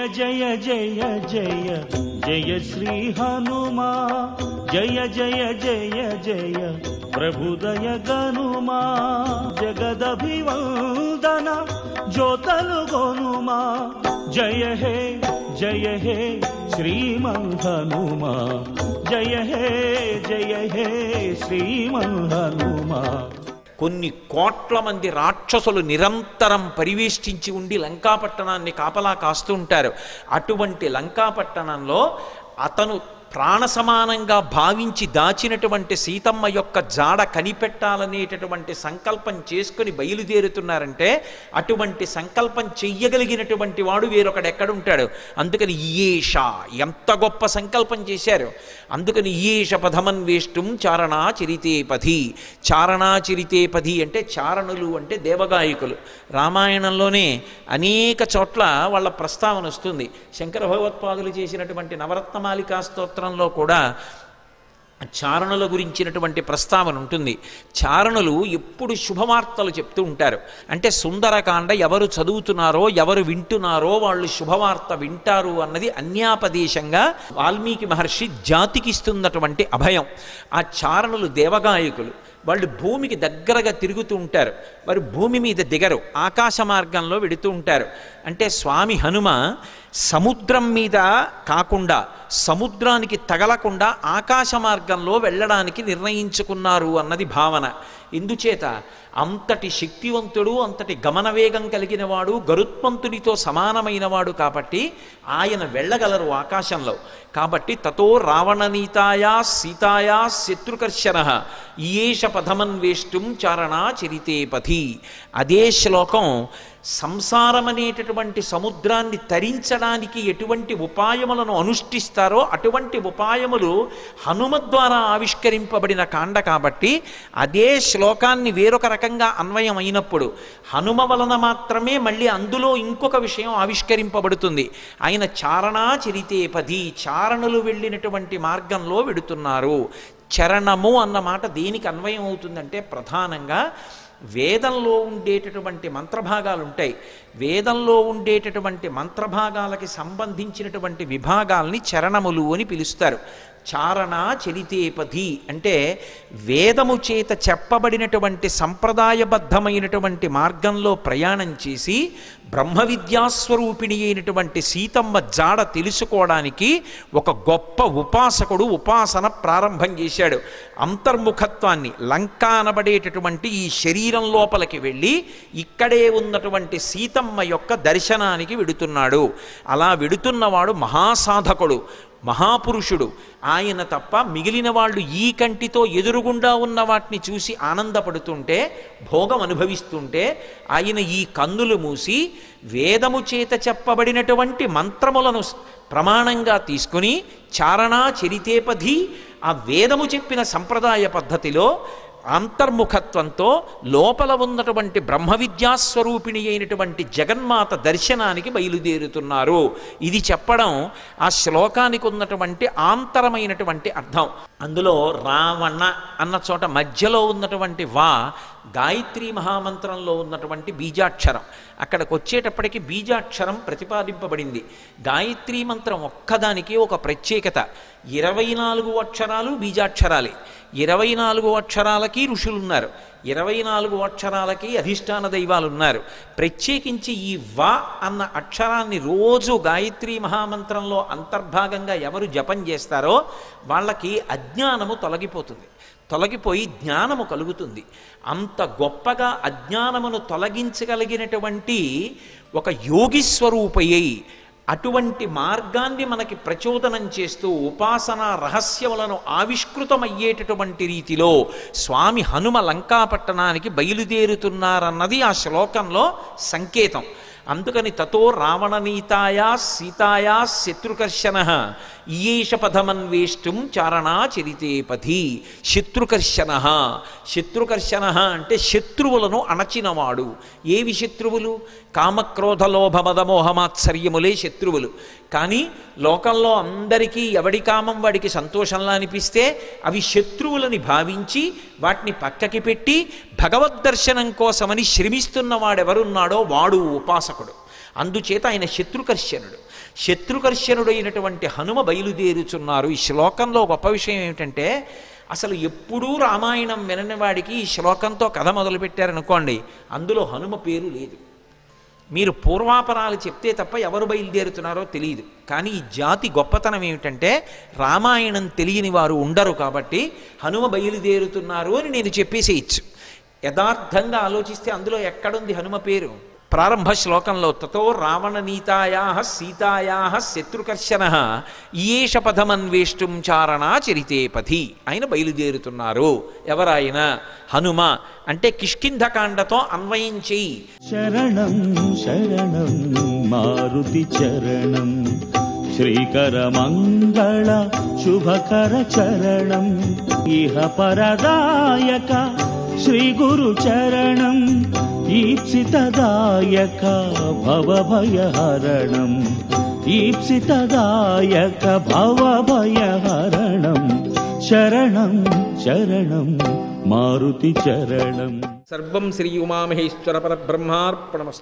జయ జయ జయ జయ శ్రీ హనుమా జయ జయ జయ జయ ప్రభుదయ గనుమా జగదభివందన జ్యోతలు గొనుమా జయ హే శ్రీమన్ హనుమా జయ హే శ్రీమన్ హనుమా. కొన్ని కోట్ల మంది రాక్షసులు నిరంతరం పరివేష్టించి ఉండి లంకాపట్టణాన్ని కాపలా కాస్తూ ఉంటారు. అటువంటి లంకాపట్టణంలో అతను ప్రాణ సమానంగా భావించి దాచినటువంటి సీతమ్మ యొక్క జాడ కనిపెట్టాలనేటటువంటి సంకల్పం చేసుకుని బయలుదేరుతున్నారంటే అటువంటి సంకల్పం చెయ్యగలిగినటువంటి వాడు వేరొకడెక్కడుంటాడు. అందుకని ఈయేష ఎంత గొప్ప సంకల్పం చేశారు. అందుకని ఈయేష పథమన్వేష్టం చారణాచరితే పథి. చారణాచరితే పథి అంటే చారణులు అంటే దేవగాయకులు. రామాయణంలోనే అనేక చోట్ల వాళ్ళ ప్రస్తావన వస్తుంది. శంకర భగవత్పాదులు చేసినటువంటి నవరత్నమాలికా స్తోత్రం లో కూడా చారణుల గురించినటువంటి ప్రస్తావన ఉంటుంది. చారణులు ఎప్పుడు శుభవార్తలు చెప్తూ ఉంటారు. అంటే సుందరకాండ ఎవరు చదువుతున్నారో ఎవరు వింటున్నారో వాళ్ళు శుభవార్త వింటారు అన్నది అన్యాపదేశంగా వాల్మీకి మహర్షి జాతికిస్తున్నటువంటి అభయం. ఆ చారణులు దేవగాయకులు. వాళ్ళు భూమికి దగ్గరగా తిరుగుతూ ఉంటారు. వారు భూమి మీద దిగరు, ఆకాశ మార్గంలో వెడుతూ ఉంటారు. అంటే స్వామి హనుమ సముద్రం మీద కాకుండా సముద్రానికి తగలకుండా ఆకాశ మార్గంలో వెళ్ళడానికి నిర్ణయించుకున్నారు అన్నది భావన. ఎందుచేత అంతటి శక్తివంతుడు, అంతటి గమనవేగం కలిగిన వాడు, గరుత్మంతునితో సమానమైనవాడు కాబట్టి ఆయన వెళ్ళగలరు ఆకాశంలో. కాబట్టి తతో రావణనీతాయా సీతాయా శత్రుకర్షణ ఈయేష పథమన్వేష్టం చారణాచరితే పథి. అదే శ్లోకం సంసారం అనేటటువంటి సముద్రాన్ని తరించడానికి ఎటువంటి ఉపాయములను అనుష్ఠిస్తారో అటువంటి ఉపాయములు హనుమ ద్వారా ఆవిష్కరింపబడిన కాండ కాబట్టి అదే శ్లోకాన్ని వేరొక రకంగా అన్వయం అయినప్పుడు హనుమ వలన మాత్రమే మళ్ళీ అందులో ఇంకొక విషయం ఆవిష్కరింపబడుతుంది. ఆయన చారణాచరితే పథి, చారణులు వెళ్ళినటువంటి మార్గంలో వెడుతున్నారు. చరణము అన్న మాట దేనికి అన్వయం అవుతుందంటే ప్రధానంగా వేదంలో ఉండేటటువంటి మంత్రభాగాలు ఉంటాయి. వేదంలో ఉండేటటువంటి మంత్రభాగాలకి సంబంధించినటువంటి విభాగాల్ని చరణములు అని పిలుస్తారు. చారణ చరితేపథి అంటే వేదము చేత చెప్పబడినటువంటి సంప్రదాయబద్ధమైనటువంటి మార్గంలో ప్రయాణం చేసి బ్రహ్మ విద్యాస్వరూపిణి అయినటువంటి సీతమ్మ జాడ తెలుసుకోవడానికి ఒక గొప్ప ఉపాసకుడు ఉపాసన ప్రారంభం చేశాడు. అంతర్ముఖత్వాన్ని, లంక అనబడేటటువంటి ఈ శరీరం లోపలికి వెళ్ళి ఇక్కడే ఉన్నటువంటి సీతమ్మ యొక్క దర్శనానికి వెడుతున్నాడు. అలా వెడుతున్నవాడు మహాసాధకుడు, మహాపురుషుడు. ఆయన తప్ప మిగిలిన వాళ్ళు ఈ కంటితో ఎదురుగుండా ఉన్న వాటిని చూసి ఆనందపడుతుంటే, భోగం అనుభవిస్తుంటే ఆయన ఈ కన్నులు మూసి వేదము చేత చెప్పబడినటువంటి మంత్రములను ప్రమాణంగా తీసుకుని చారణా చరితేపథి ఆ వేదము చెప్పిన సంప్రదాయ పద్ధతిలో అంతర్ముఖత్వంతో లోపల ఉన్నటువంటి బ్రహ్మ విద్యాస్వరూపిణి అయినటువంటి జగన్మాత దర్శనానికి బయలుదేరుతున్నారు. ఇది చెప్పడం ఆ శ్లోకానికి ఉన్నటువంటి ఆంతరమైనటువంటి అర్థం. అందులో రావణ అన్న చోట మధ్యలో ఉన్నటువంటి వా గాయత్రీ మహామంత్రంలో ఉన్నటువంటి బీజాక్షరం. అక్కడికి వచ్చేటప్పటికి బీజాక్షరం ప్రతిపాదింపబడింది. గాయత్రీ మంత్రం ఒక్కదానికి ఒక ప్రత్యేకత. 24 అక్షరాలు బీజాక్షరాలే. 24 అక్షరాలకి ఋషులున్నారు, 24 అక్షరాలకి అధిష్టాన దైవాలు ఉన్నారు. ప్రత్యేకించి ఈ వా అన్న అక్షరాన్ని రోజు గాయత్రీ మహామంత్రంలో అంతర్భాగంగా ఎవరు జపం చేస్తారో వాళ్ళకి అజ్ఞానము తొలగిపోయి జ్ఞానము కలుగుతుంది. అంత గొప్పగా అజ్ఞానమును తొలగించగలిగినటువంటి ఒక యోగిస్వరూపయ్యి అటువంటి మార్గాన్ని మనకి ప్రచోదనం చేస్తూ ఉపాసనా రహస్యములను ఆవిష్కృతమయ్యేటటువంటి రీతిలో స్వామి హనుమ లంకాపట్టణానికి బయలుదేరుతున్నారన్నది ఆ శ్లోకంలో సంకేతం. అందుకని తతో రావణనీతాయా సీతాయా శత్రుకర్షణ ఈయేష పథమన్వేష్టం చారణా చరితేపథి. శత్రుకర్షణ అంటే శత్రువులను అణచినవాడు. ఏవి శత్రువులు? కామక్రోధ లోభ మదమోహమాత్సర్యములే శత్రువులు. కానీ లోకంలో అందరికీ ఎవడి కామం వాడికి సంతోషంలా అనిపిస్తే అవి శత్రువులని భావించి వాటిని పక్కకి పెట్టి భగవద్దర్శనం కోసమని శ్రమిస్తున్న వాడెవరున్నాడో వాడు ఉపాసకుడు. అందుచేత ఆయన శత్రుకర్షణుడు. శత్రుకర్షణుడైనటువంటి హనుమ బయలుదేరుచున్నారు. ఈ శ్లోకంలో గొప్ప విషయం ఏమిటంటే, అసలు ఎప్పుడూ రామాయణం వినని వాడికి ఈ శ్లోకంతో కథ మొదలుపెట్టారనుకోండి, అందులో హనుమ పేరు లేదు. మీరు పూర్వాపరాలు చెప్తే తప్ప ఎవరు బయలుదేరుతున్నారో తెలియదు. కానీ ఈ జాతి గొప్పతనం ఏమిటంటే, రామాయణం తెలియని వారు ఉండరు కాబట్టి హనుమ బయలుదేరుతున్నారు అని నేను చెప్పేసేయచ్చు. యథార్థంగా ఆలోచిస్తే అందులో ఎక్కడుంది హనుమ పేరు? ప్రారంభ శ్లోకంలో తతో రావణ నీతాయా సీతాయా శత్రుకర్షణ ఈయేష పథమన్వేష్టం చారణా చరితే పథి. ఆయన బయలుదేరుతున్నారు. ఎవరాయన? హనుమ. అంటే కిష్కింధకాండతో అన్వయం చెయ్యి. శరణం శరణం మారుతి చరణం శ్రీకర మంగళ శుభకర చరణం ఇహ పరదాయక శ్రీ గురు చరణం ఈప్సితదాయక భవభయహరణం ఈప్సితదాయక భవభయహరణం శరణం శరణం మారుతి చరణం. సర్వం శ్రీ ఉమామహేశ్వర పరబ్రహ్మార్పణమస్తు.